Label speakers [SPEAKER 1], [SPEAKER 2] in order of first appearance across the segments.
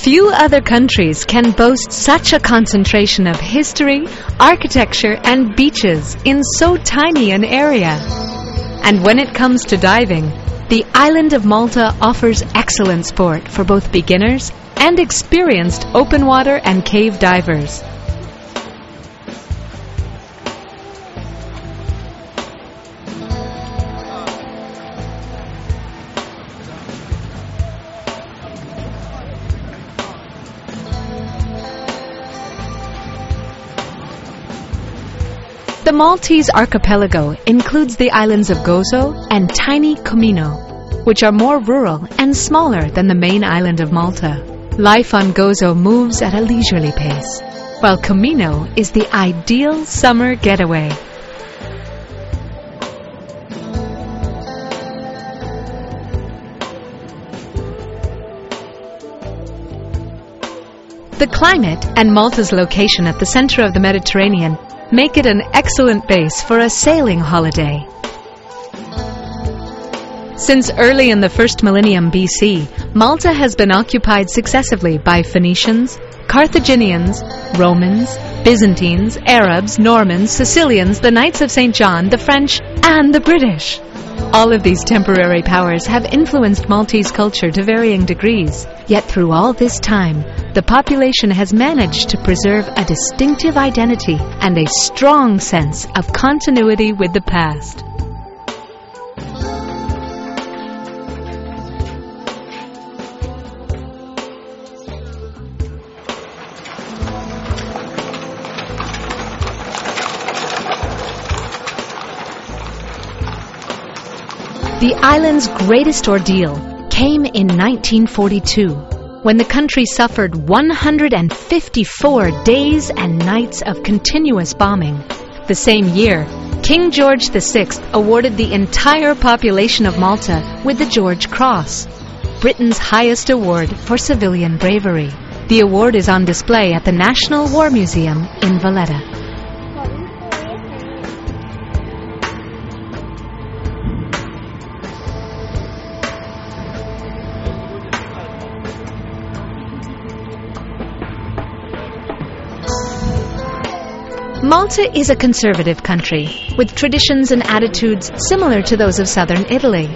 [SPEAKER 1] Few other countries can boast such a concentration of history, architecture, and beaches in so tiny an area. And when it comes to diving, the island of Malta offers excellent sport for both beginners and experienced open water and cave divers. The Maltese archipelago includes the islands of Gozo and tiny Comino, which are more rural and smaller than the main island of Malta. Life on Gozo moves at a leisurely pace, while Comino is the ideal summer getaway. The climate and Malta's location at the center of the Mediterranean make it an excellent base for a sailing holiday. Since early in the first millennium BC, Malta has been occupied successively by Phoenicians, Carthaginians, Romans, Byzantines, Arabs, Normans, Sicilians, the Knights of St. John, the French, and the British. All of these temporary powers have influenced Maltese culture to varying degrees. Yet through all this time, the population has managed to preserve a distinctive identity and a strong sense of continuity with the past. The island's greatest ordeal came in 1942, when the country suffered 154 days and nights of continuous bombing. The same year, King George VI awarded the entire population of Malta with the George Cross, Britain's highest award for civilian bravery. The award is on display at the National War Museum in Valletta. Malta is a conservative country, with traditions and attitudes similar to those of southern Italy.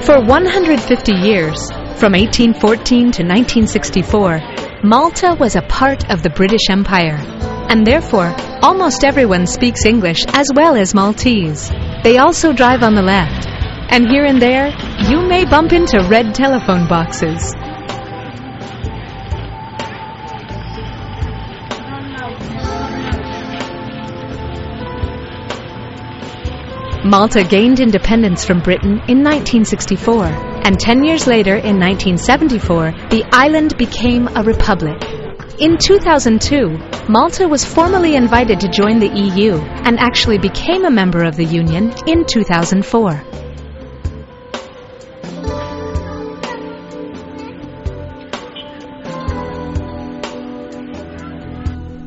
[SPEAKER 1] For 150 years, from 1814 to 1964, Malta was a part of the British Empire, and therefore almost everyone speaks English as well as Maltese. They also drive on the left, and here and there, you may bump into red telephone boxes. Malta gained independence from Britain in 1964, and 10 years later, in 1974, the island became a republic. In 2002, Malta was formally invited to join the EU and actually became a member of the Union in 2004.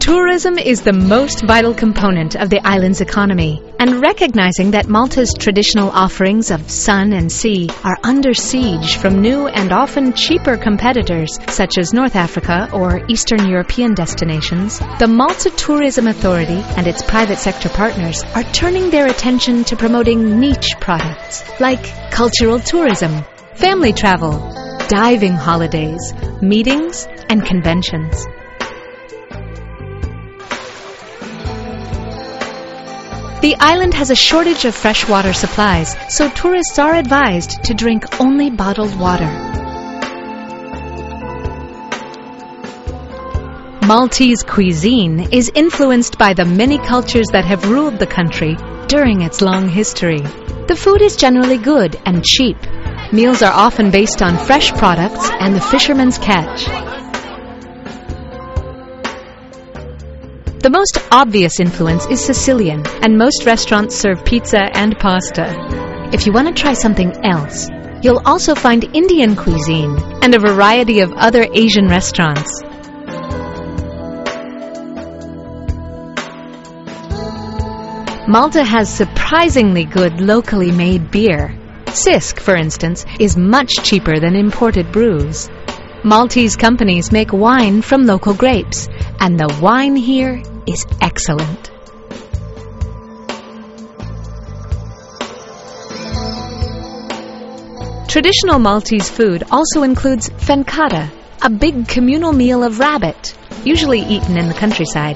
[SPEAKER 1] Tourism is the most vital component of the island's economy, and recognizing that Malta's traditional offerings of sun and sea are under siege from new and often cheaper competitors such as North Africa or Eastern European destinations, the Malta Tourism Authority and its private sector partners are turning their attention to promoting niche products like cultural tourism, family travel, diving holidays, meetings, and conventions. The island has a shortage of fresh water supplies, so tourists are advised to drink only bottled water. Maltese cuisine is influenced by the many cultures that have ruled the country during its long history. The food is generally good and cheap. Meals are often based on fresh products and the fisherman's catch. The most obvious influence is Sicilian, and most restaurants serve pizza and pasta. If you want to try something else, you'll also find Indian cuisine and a variety of other Asian restaurants. Malta has surprisingly good locally made beer. Sisk, for instance, is much cheaper than imported brews. Maltese companies make wine from local grapes, and the wine here is excellent. Traditional Maltese food also includes fencata, a big communal meal of rabbit, usually eaten in the countryside.